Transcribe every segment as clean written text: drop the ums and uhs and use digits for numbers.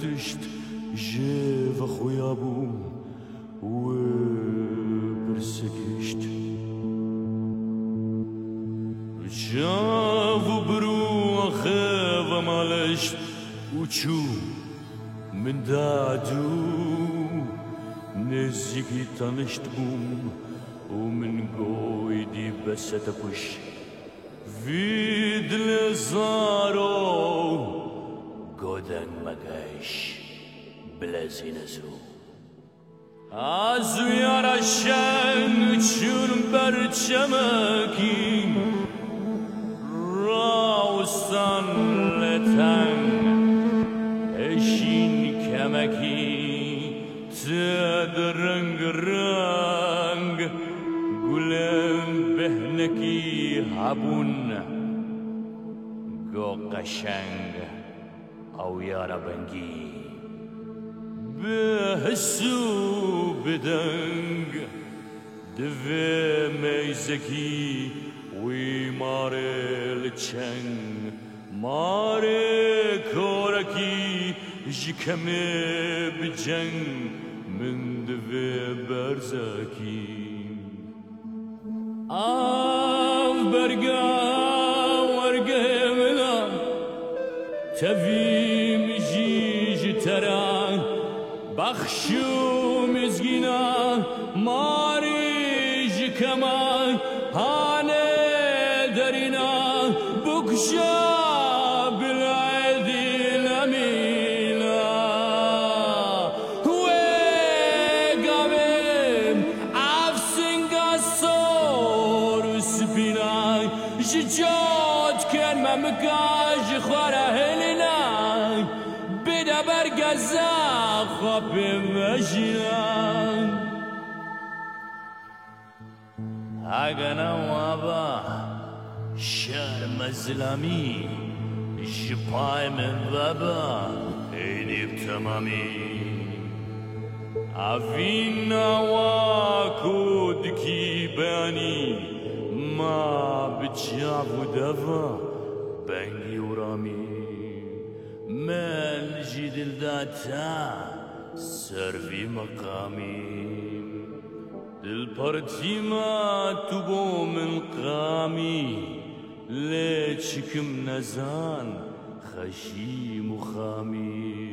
دشت جيف أخويا أبو وبرسكشت جاف برو أخاف مالشت وشو من دادو نزيكي تنشت بوم ومن قويدي بس تبوش فيد لزارو قدن مقاش بلازي نزو عزو يارا الشن تشون برچمكي راوستان لتن اشين كمكي تدرنگ رنگ گلن بهنکی هبون گو قشنگ او یارا بنگی بحسو بدنگ دوی میزکی وی ماره لچنگ ماره کورکی جکمه بجنگ من دوی برزکی آف برگا ورگه ملا تفیم جیج تران بخشو مزگینا ماری جکمان هانه درینا بکشا جاد کن ممکاج خورا هلینا بیدا برگزا خواب مجینا اگنا وابا شرم ظلمی جپای من بابا اینیب تمامی اوینا واکود کی بانی ما بتجاب ودفا بنجي ورامي من جيد الداتا سرفي مقامي البارتي ما تبو من قامي ليتشكم نزان خشي مخامي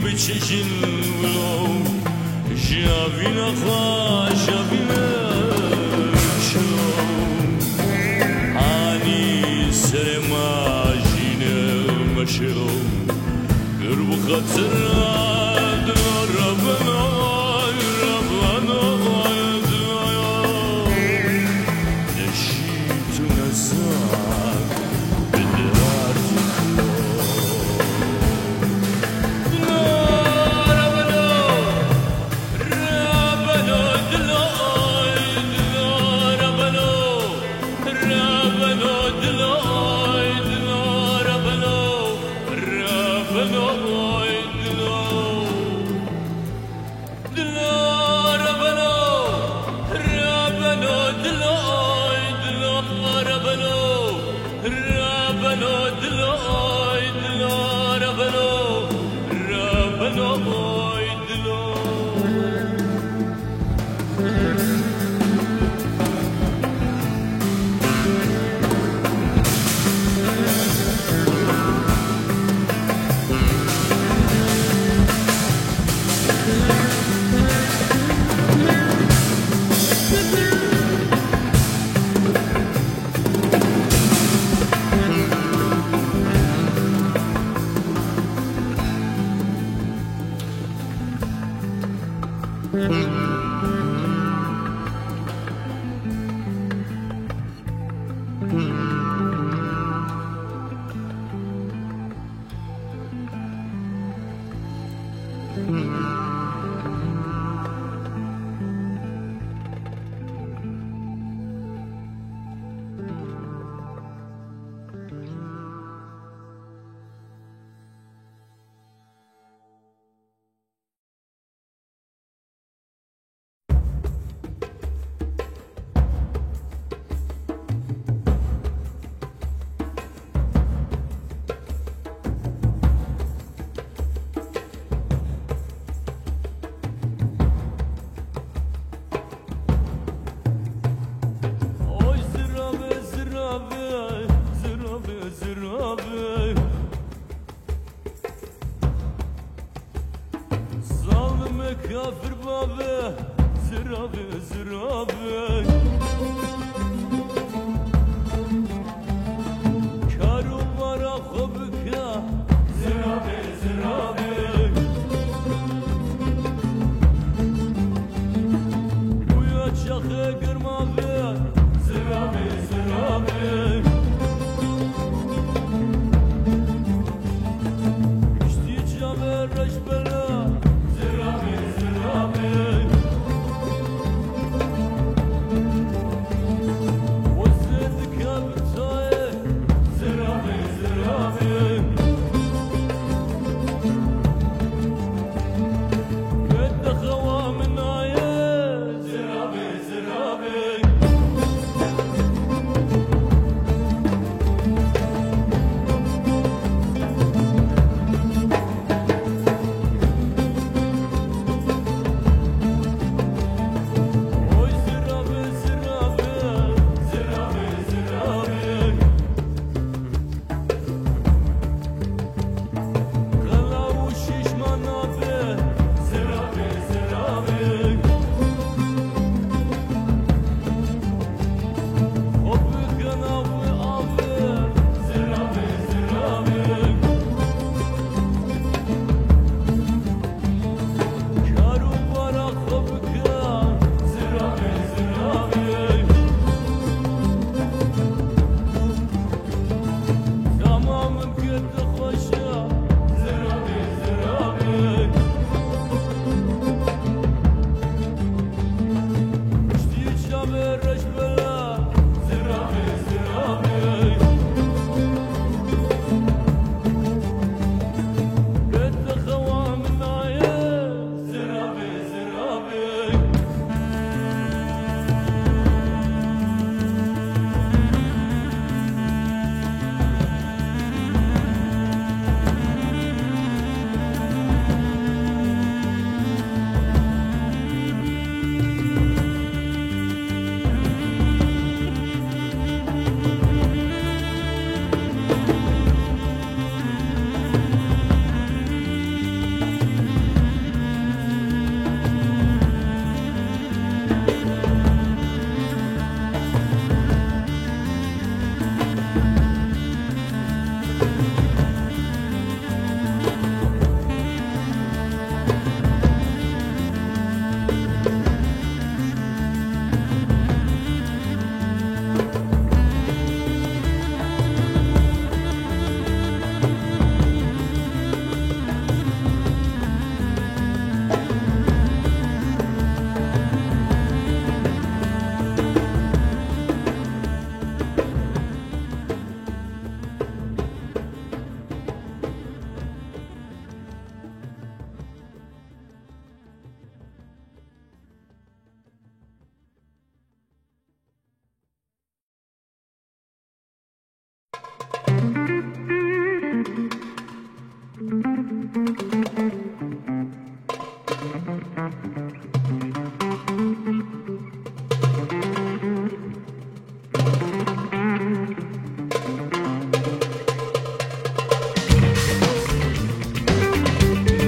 بچشن ولو جاوینا خوا جاوینا شو آنی سر ماجینه مشلو قرب خاطر ربنا ربنا نشيت نزاك بدرار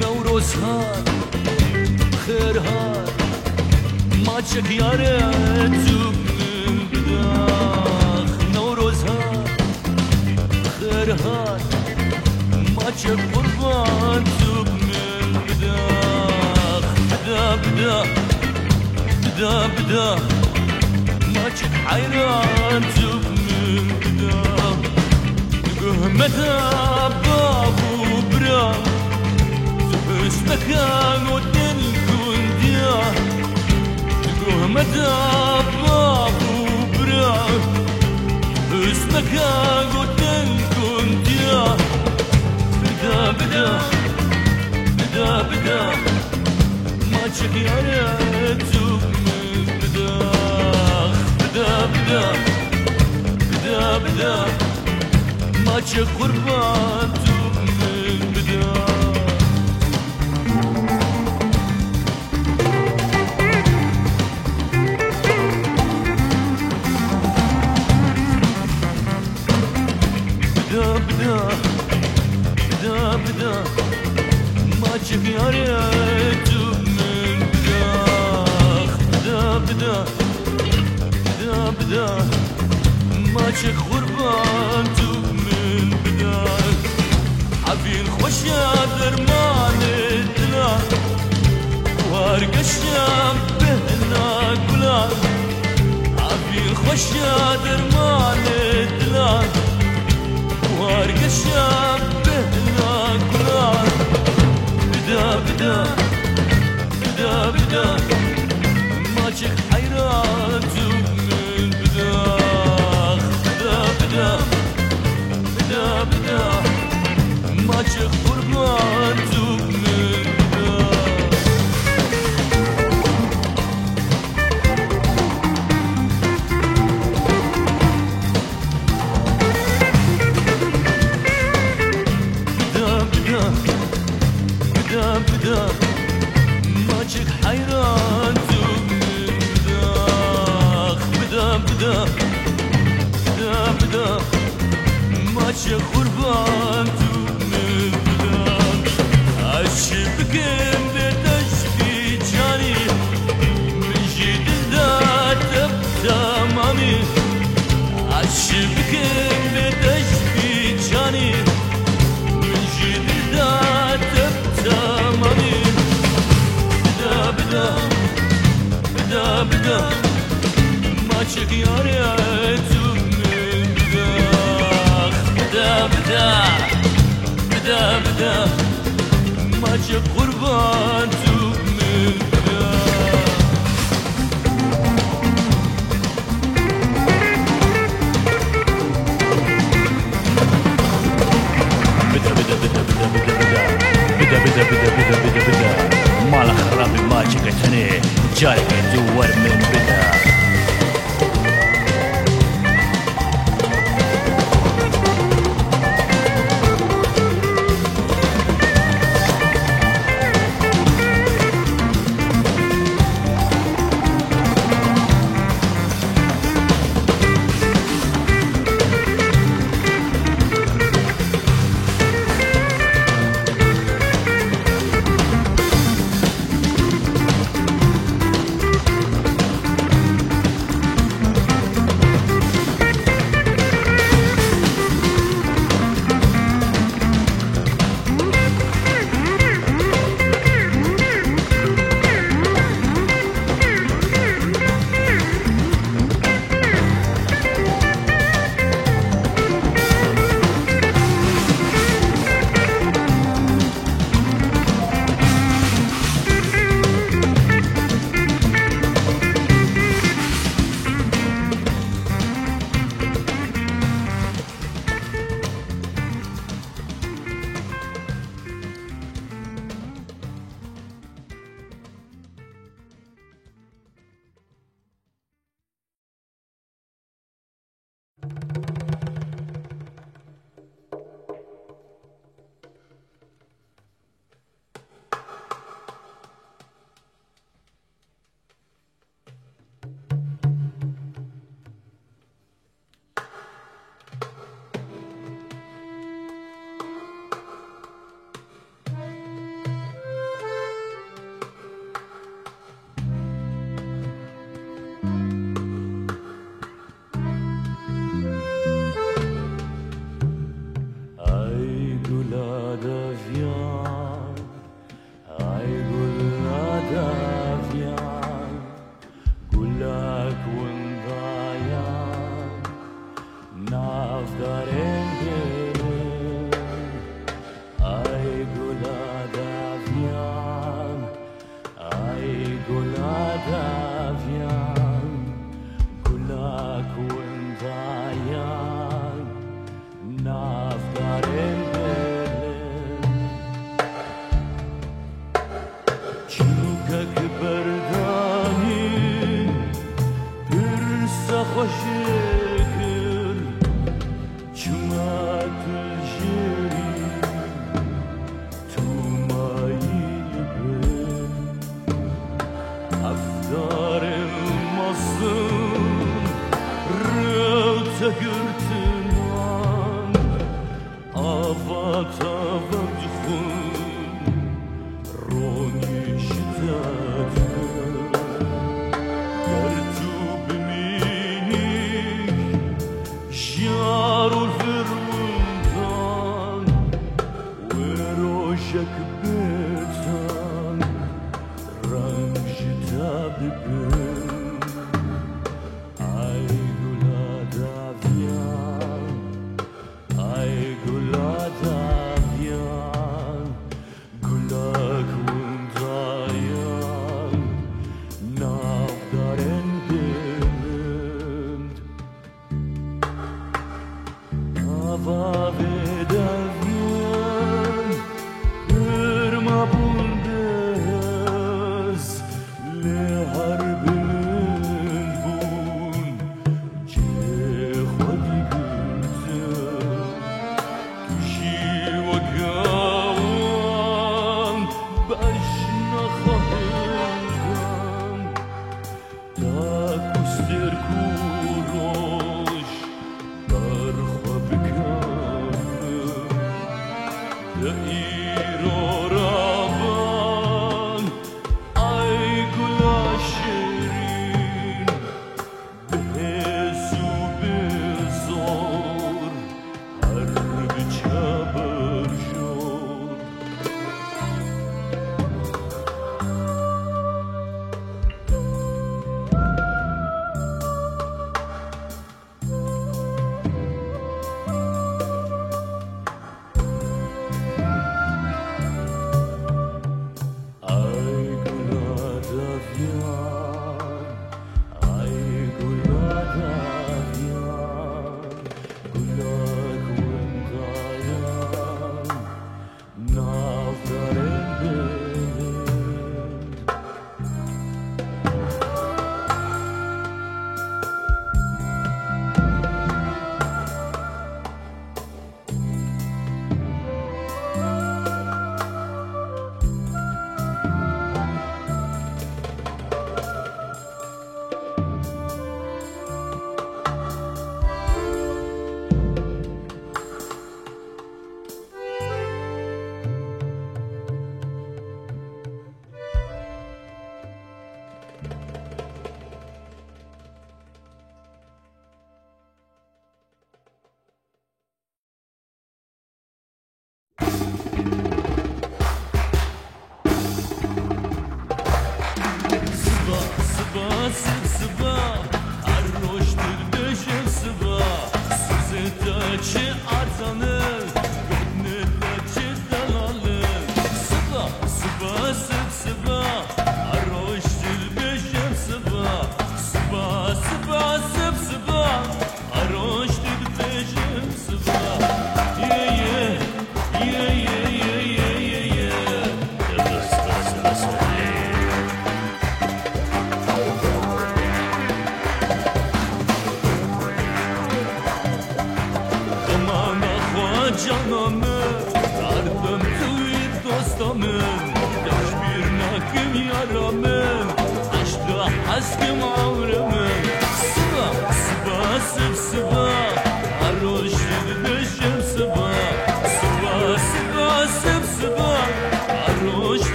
نوروز هات خیر هات ماچک یاره تو بداخ نوروز هات خیر هات ماچک قربان تو بداخ بدا ماچک حیران تو بداخ قهمتا بابو برا مكان ودن كنديا قهمتا بابو برا اسمكان ودن كنديا بدا ما تشكي على توب بدا ما تشك قربان توب بدا بدا ما تشوفي عريتو من بداخ بدا ما تشك غربانتو من بداخ عبين خوشيا درمان الدلا وارق الشام بهنا قلا عبين خوشيا درمان الدلا وارق الشام بهنا قلا بدا ما تشك حيرانتو من بداخ بدا ما تشك قربانتو من بدا ما تشك حيرانتو من بداخ بدا ما تشك قربانتو من بداخ عشبكم بتشفي جاني من جديد تمامي عشبكم بتشفي جاني من جديد تمامي بدا ما تشك ياريتو من بداخ بدا ما تشك قربانتو من بداخ بدا مال خرابي ما جقتني جاي دوار من بدا girtinan avat avat khun roni shtat gertu bmini jarul vermundan werojak betan ranjta bibin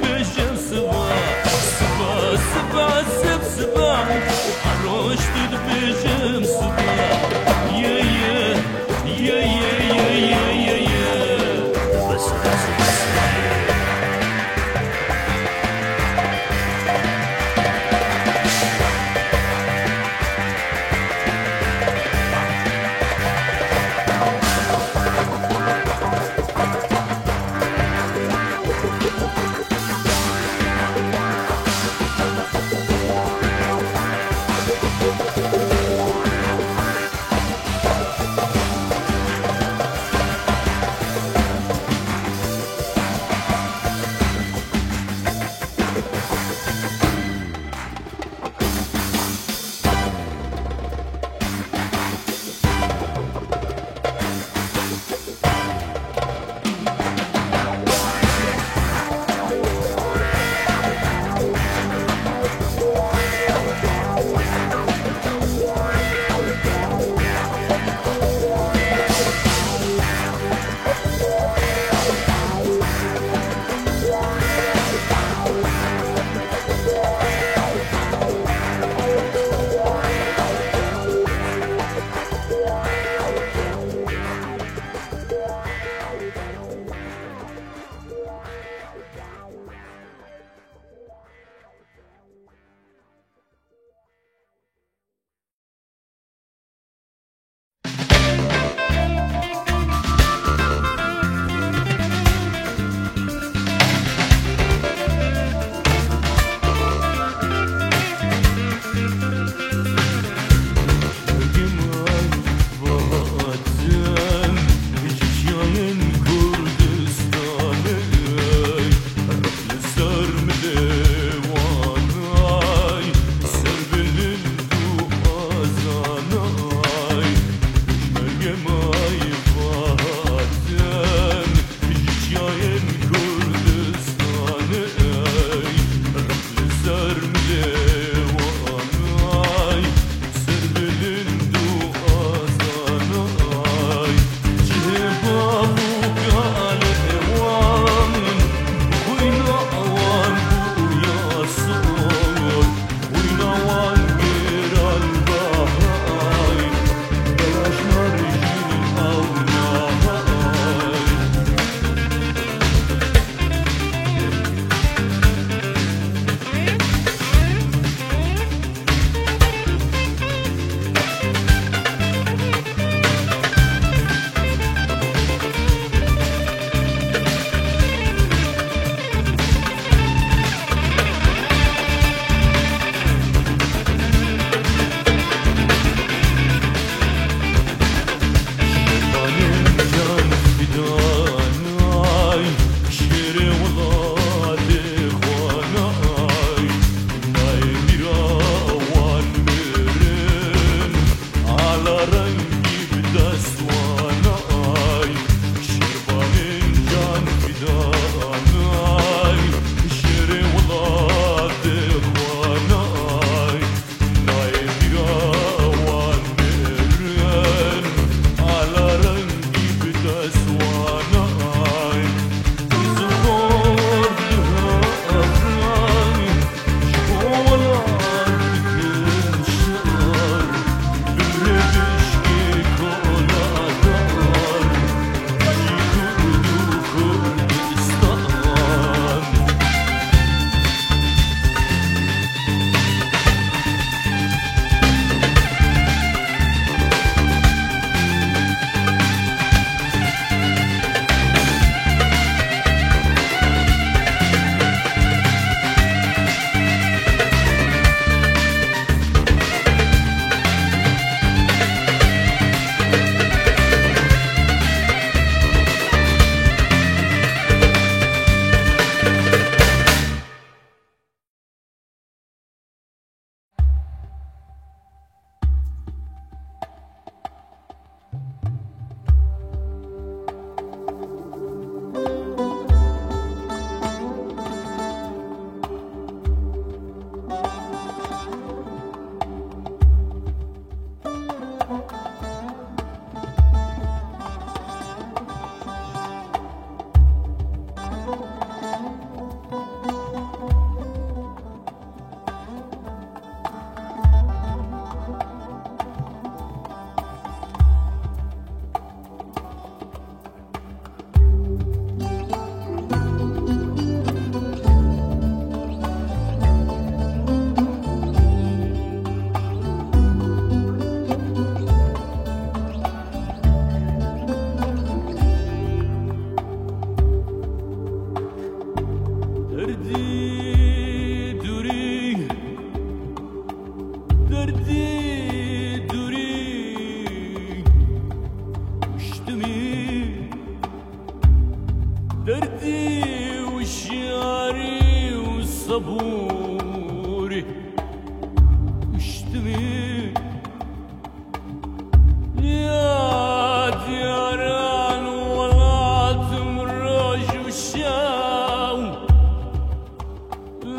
بجم سبا سبا سبا سب سبا عروش بجم سبا يا يا يا يا يا يا يا بس بس بس دردی دوری دردی دوری اشتمی دردی و شیاری و صبوری اشتمی يا دياران ولاتم الروج وشاو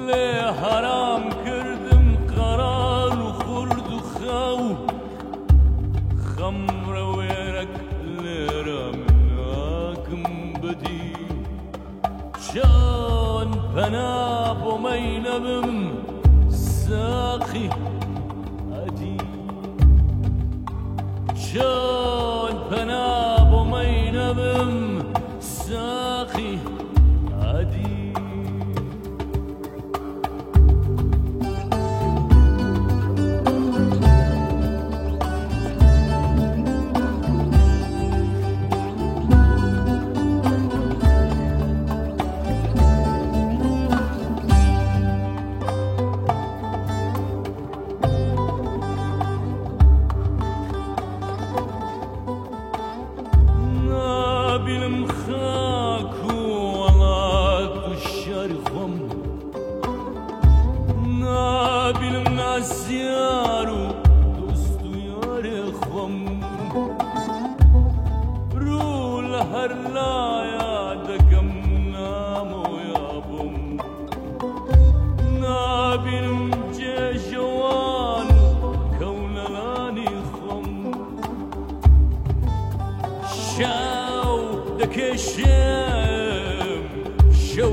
لي حرام كردم قرار وخرد وخاو خمر ويرك ليرة مناكم بدي شان بناب ومينبم ساقي شان بناب ومينبم ساقي عدي بالمخاك وولاد الشرخم نابل الناس يارو دوستو يارخم رول هرلا يا دقم نامو يابم نابل مجيجوان كونلاني خم دكشم شو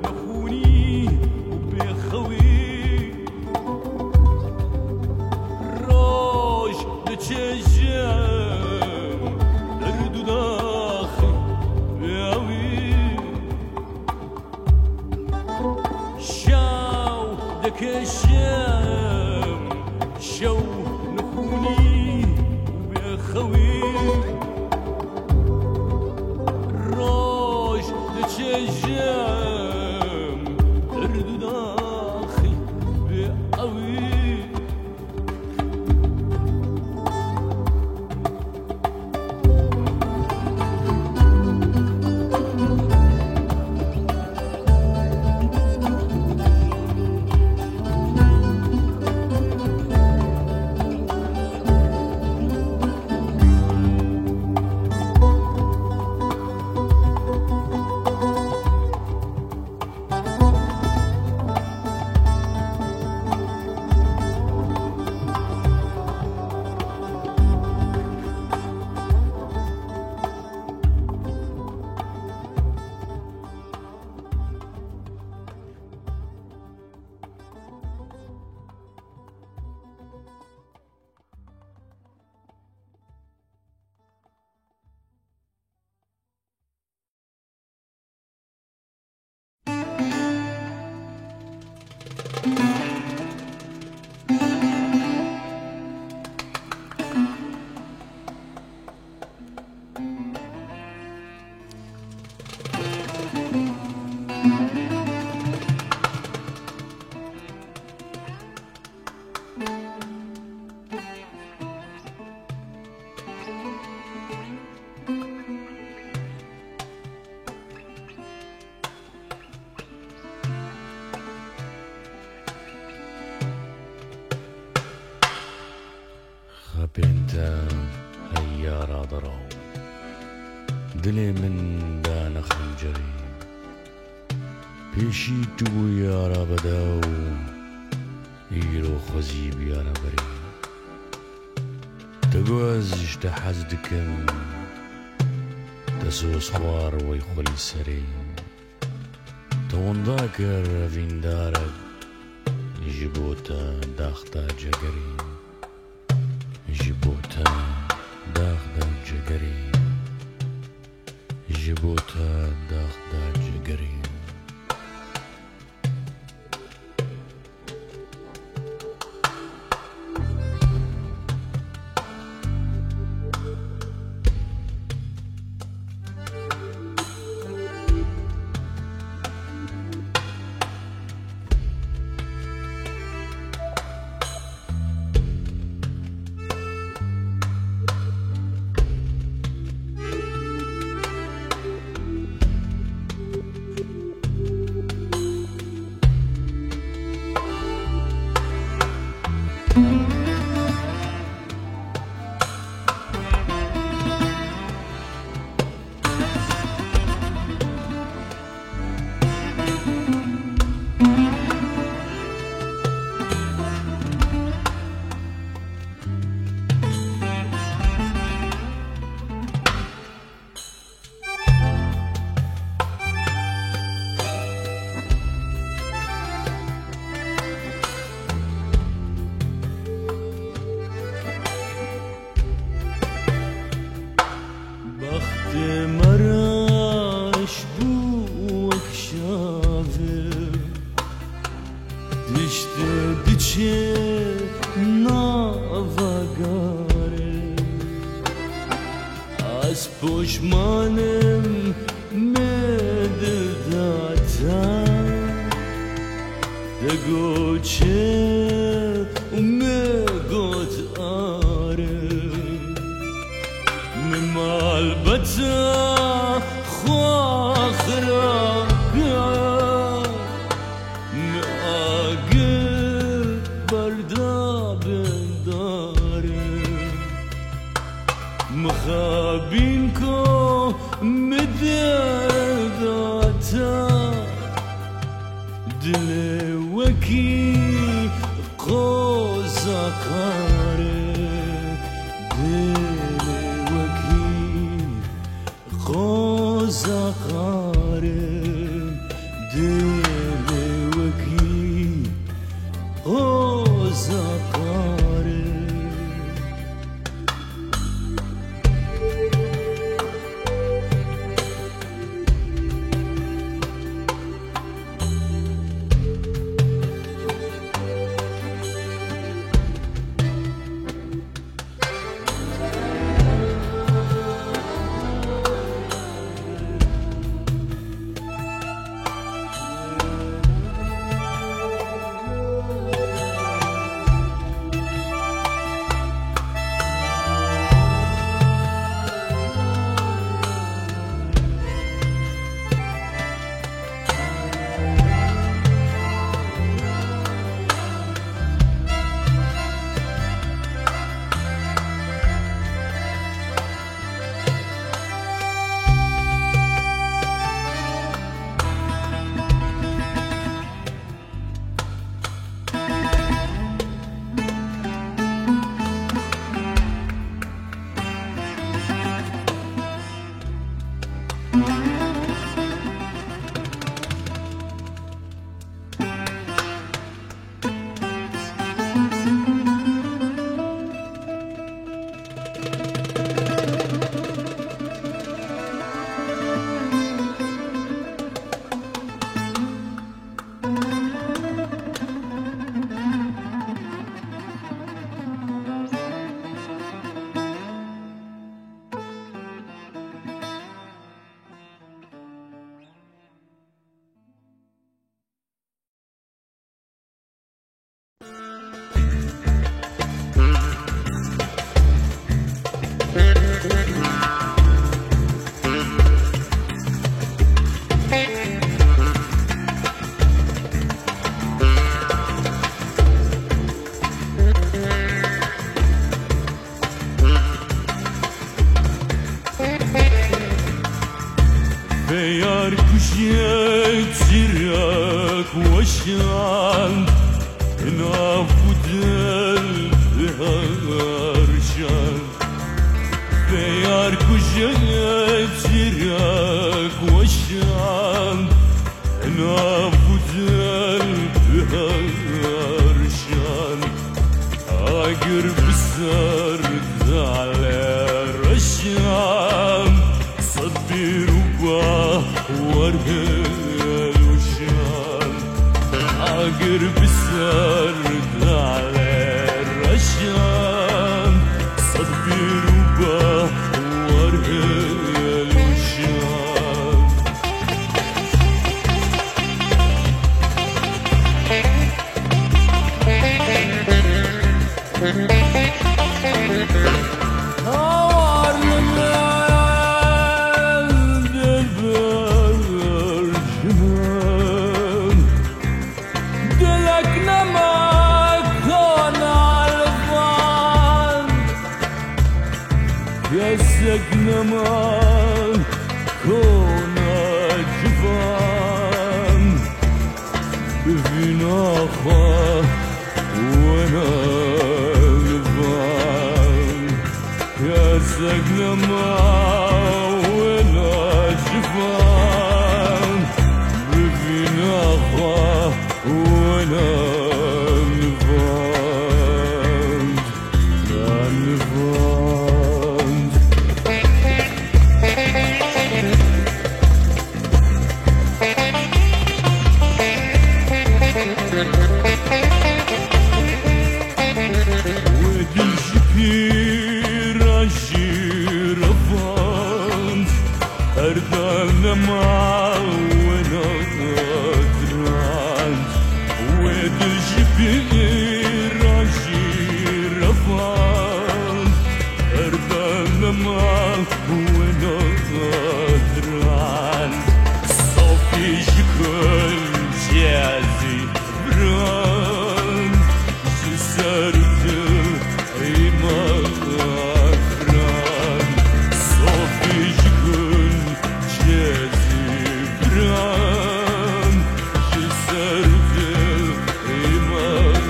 نخوني وبيخوي روش دكشم درد داخل ياوي شو دكشم شو نخوني وبيخوي تجم درد داخل بقوي بنت هيارة ضرو دلي من دان خنجري بيشي تو يارا بداو يرو خزيب يارا بري تقوز اشتحز دكم تسوس خوار ويخلي سري تونداكر فين دارك يجبوتا داختا جگري جبوتا داخدا جگري جبوتا داخدا جگري مرش بوك شافي دشت دچه نافگاره از پشمانم مدداتم دگوچه مگوت آره البته خواخرا ناگه بردا بنداره مخابین کو مدداتا دل وکی قوزاقاره قوزاقاره دل وکی قوزاقاره Beyar kuşet zirak vaşan nafudel harşan Beyar kuşet zirak vaşan nafudel harşan Agir bisar daler aşan صبر وورهل وشان عاقر بالسرد على الرشان صبر وورهل وشان دلك نما كان ببین آخوا وانا لبان يا سقنا معه وانا جفان ببين اخوه وانا لبان يا لبان ودل شبير عشير افان اردالنا معاونا قدران ودل شبير عشير افان اردالنا معاونا قدران صوفي شكل جازي بران جسرت إيمان صوفي شكل جازي بران جسرت إيمان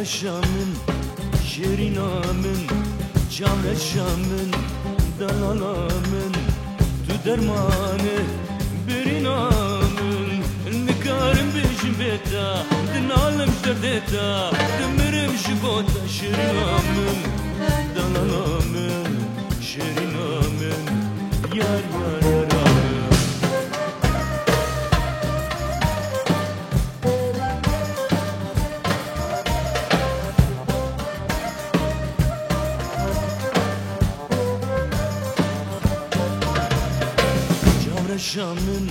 شامن شیرینامن جام شامن دلالامن تو درمانه برینامن نکارم بیشم بیتا دنالم دردتا دمرم شبوتا شیرینامن دلالامن شیرینامن یار یار یارامن شامن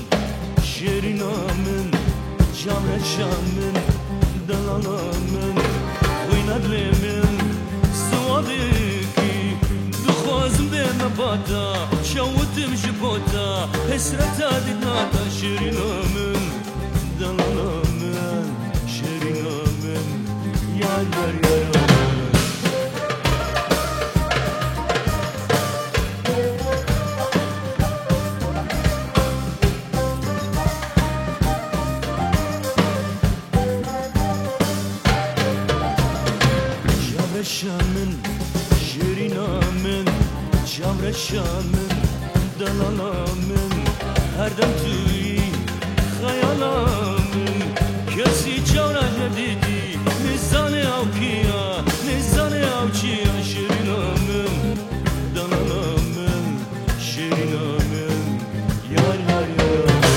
شیرینامن جام شامن دلالامن وینادلمن سوادکی دخوازم دم باتا شوتم جبوتا حسرتا دیدناتا شیرینامن دلالامن شیرینامن یار یار یارامن شامن شیرینامن جام شامن دلالامن هر دم توی خیالامن کسی چارا ندیدی نزانه او کیا نزانه او چیا شیرینامن دلالامن شیرینامن یار یار یارامن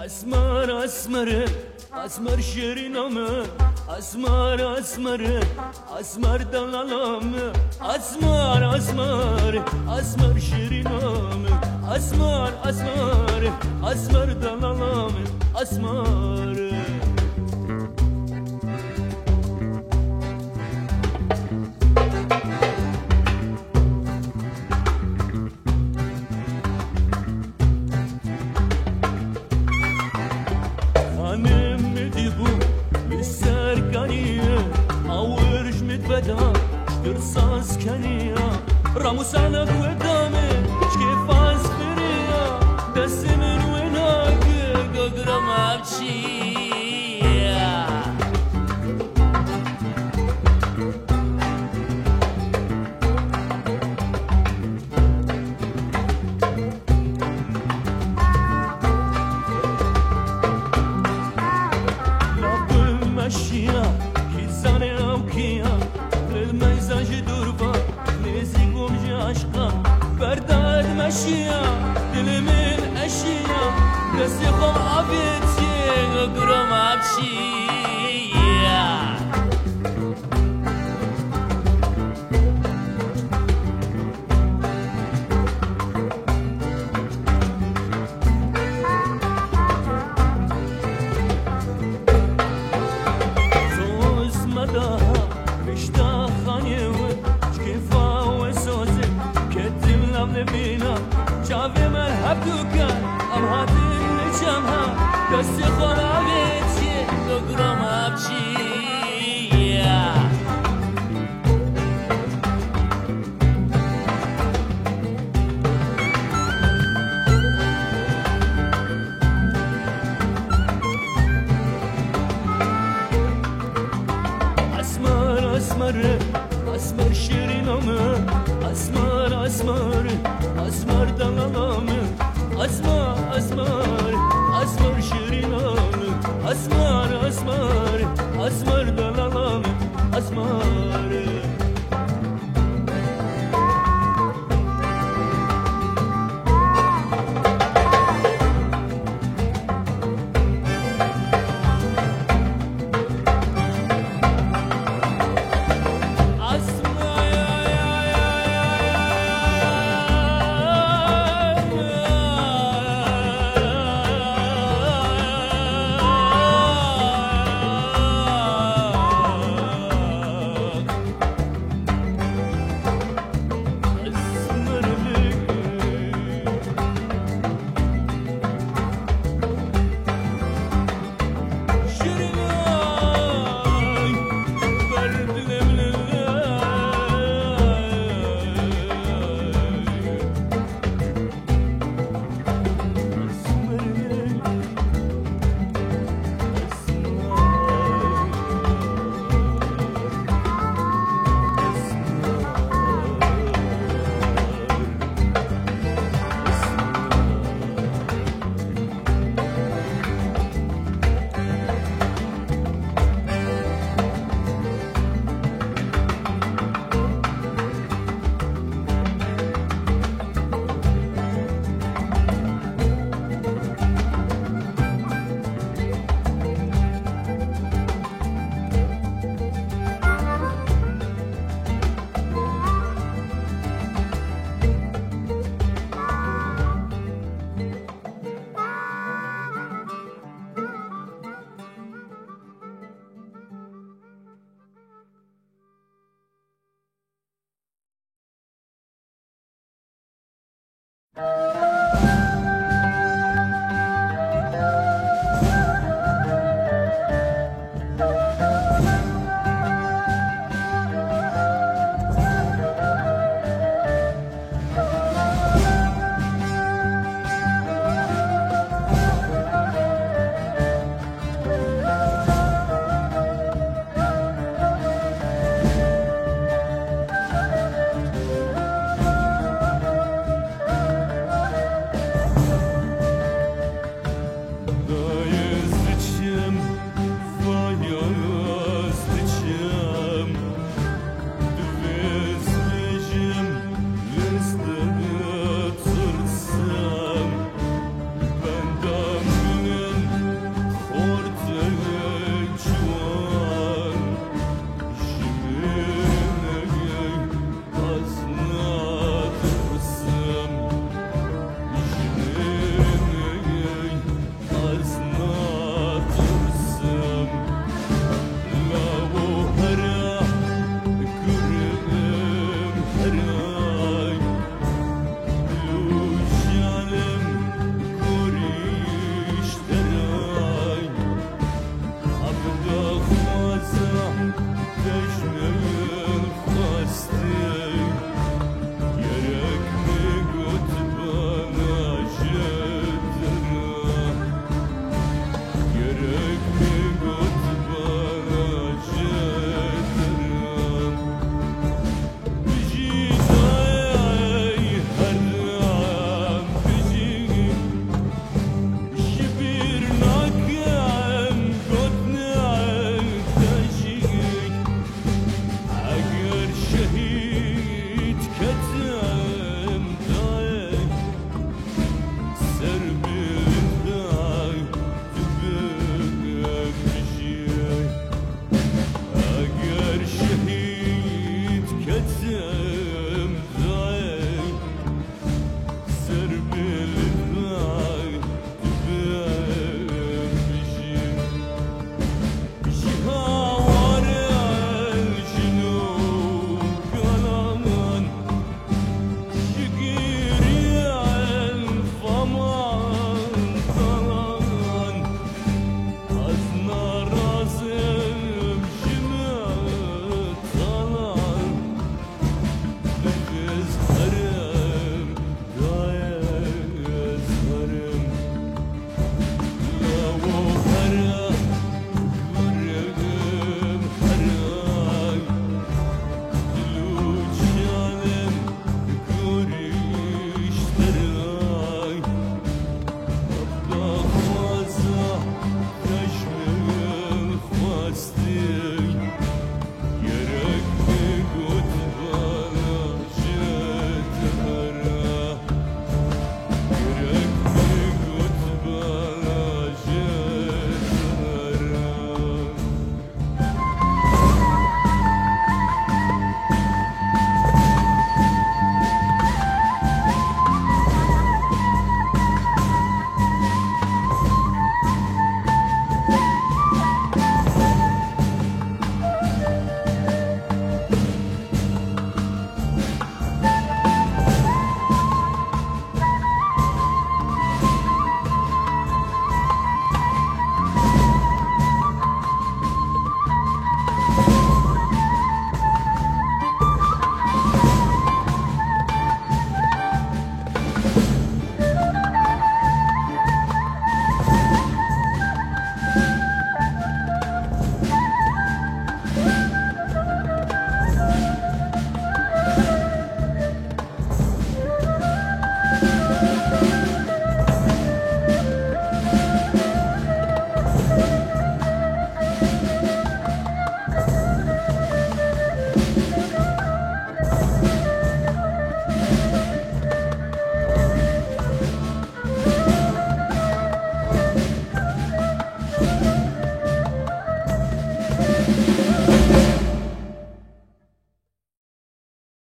اسمر اسمره اسمر شیرینامه اسمر اسمره اسمر دلالامه اسمر اسمر اسمر شیرینامه اسمر اسمر اسمر دلالامه اسمر قرصاص كنيا راموس على قدامي كيف أصبريا دس من وينك قدر ما بشيا لابد مشيا كيزاني أو كيا الميزاج دربا نسيكم جي عشقا برداد مشيا دل من أشيا نسيكم عبيتي قرم عبشيا زوز مداها مشتاق خانيوه كيفا وسوزي كتم لم نبينا شافي مرحب دوكا ام هاتين نجمها دستي خورا بيتي قرم عبشيا اسمر اسمر شیرینامه اسمر اسمر اسمر دلالامه اسمر اسمر اسمر شیرینامه اسمر اسمر اسمر دلالامه اسمر